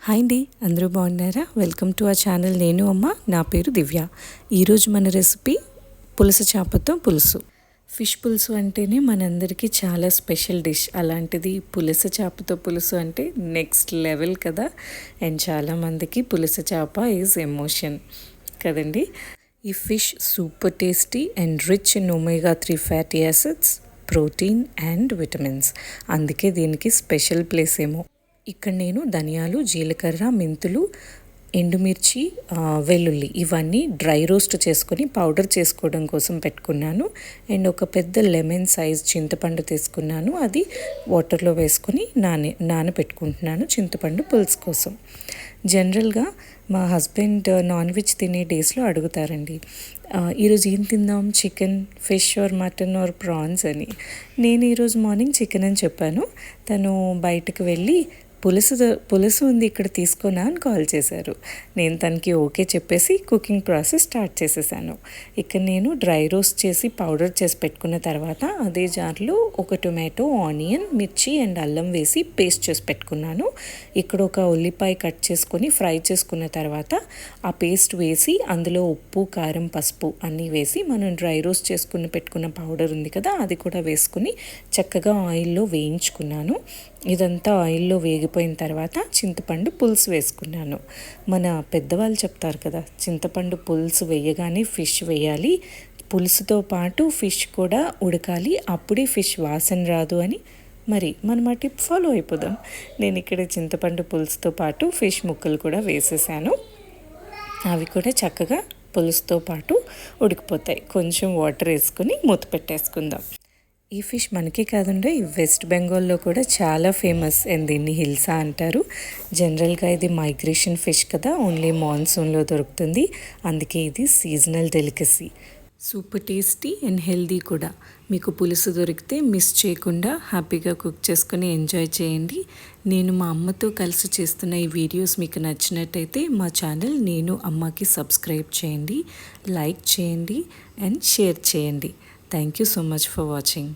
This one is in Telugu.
హాయ్ అండి, అందరూ బాగున్నారా? Welcome to our channel. నేను అమ్మ, నా పేరు దివ్య. ఈరోజు మన రెసిపీ పులస చేపతో పులుసు. ఫిష్ పులుసు అంటేనే మనందరికీ చాలా స్పెషల్ డిష్. అలాంటిది పులస చేపతో పులుసు అంటే నెక్స్ట్ లెవెల్ కదా. అండ్ చాలామందికి పులస చేప ఈజ్ ఎమోషన్ కదండి. ఈ fish super tasty and rich in omega 3 fatty acids, protein and vitamins. అందుకే దీనికి స్పెషల్ ప్లేస్ ఏమో. ఇక్కడ నేను ధనియాలు, జీలకర్ర, మెంతులు, ఎండుమిర్చి, వెల్లుల్లి ఇవన్నీ డ్రై రోస్ట్ చేసుకొని పౌడర్ చేసుకోవడం కోసం పెట్టుకున్నాను. అండ్ ఒక పెద్ద లెమన్ సైజ్ చింతపండు తీసుకున్నాను. అది వాటర్లో వేసుకొని నానబెట్టుకుంటున్నాను చింతపండు పులుసు కోసం. జనరల్గా మా హస్బెండ్ నాన్ వెజ్ తినే డేస్లో అడుగుతారండి, ఈరోజు ఏం తిందాం, chicken, fish or mutton are prawns అని. నేను ఈరోజు మార్నింగ్ చికెన్ అని చెప్పాను. తను బయటకు వెళ్ళి పులుసు ఉంది ఇక్కడ తీసుకోనా అని కాల్ చేశారు. నేను తనకి ఓకే చెప్పేసి కుకింగ్ ప్రాసెస్ స్టార్ట్ చేసేసాను. ఇక్కడ నేను డ్రై రోస్ట్ చేసి పౌడర్ చేసి పెట్టుకున్న తర్వాత అదే జార్లో ఒక టొమాటో, ఆనియన్, మిర్చి అండ్ అల్లం వేసి పేస్ట్ చేసి పెట్టుకున్నాను. ఇక్కడ ఒక ఉల్లిపాయ కట్ చేసుకొని ఫ్రై చేసుకున్న తర్వాత ఆ పేస్ట్ వేసి అందులో ఉప్పు, కారం, పసుపు అన్నీ వేసి మనం డ్రై రోస్ట్ చేసుకుని పెట్టుకున్న పౌడర్ ఉంది కదా అది కూడా వేసుకుని చక్కగా ఆయిల్లో వేయించుకున్నాను. ఇదంతా ఆయిల్లో వేగిపోయిన తర్వాత చింతపండు పులుసు వేసుకున్నాను. మన పెద్దవాళ్ళు చెప్తారు కదా, చింతపండు పులుసు వేయగానే ఫిష్ వేయాలి, పులుసుతో పాటు ఫిష్ కూడా ఉడకాలి, అప్పుడే ఫిష్ వాసన రాదు అని. మరి మనం ఆ టిప్ ఫాలో అయిపోదాం. నేను ఇక్కడ చింతపండు పులుసుతో పాటు ఫిష్ ముక్కలు కూడా వేసేసాను. అవి కూడా చక్కగా పులుసుతో పాటు ఉడికిపోతాయి. కొంచెం వాటర్ వేసుకొని మూత పెట్టేసుకుందాం. ఈ ఫిష్ మనకే కాదండి, వెస్ట్ బెంగాల్లో కూడా చాలా ఫేమస్. అండ్ దీన్ని హిల్సా అంటారు. జనరల్గా ఇది మైగ్రేషన్ ఫిష్ కదా, ఓన్లీ మాన్సూన్లో దొరుకుతుంది. అందుకే ఇది seasonal delicacy. Super tasty and healthy కూడా. మీకు పులుసు దొరికితే మిస్ చేయకుండా హ్యాపీగా కుక్ చేసుకొని ఎంజాయ్ చేయండి. నేను మా అమ్మతో కలిసి చేస్తున్న ఈ వీడియోస్ మీకు నచ్చినట్టయితే మా ఛానల్ నేను అమ్మకి సబ్స్క్రైబ్ చేయండి, లైక్ చేయండి అండ్ షేర్ చేయండి. Thank you so much for watching.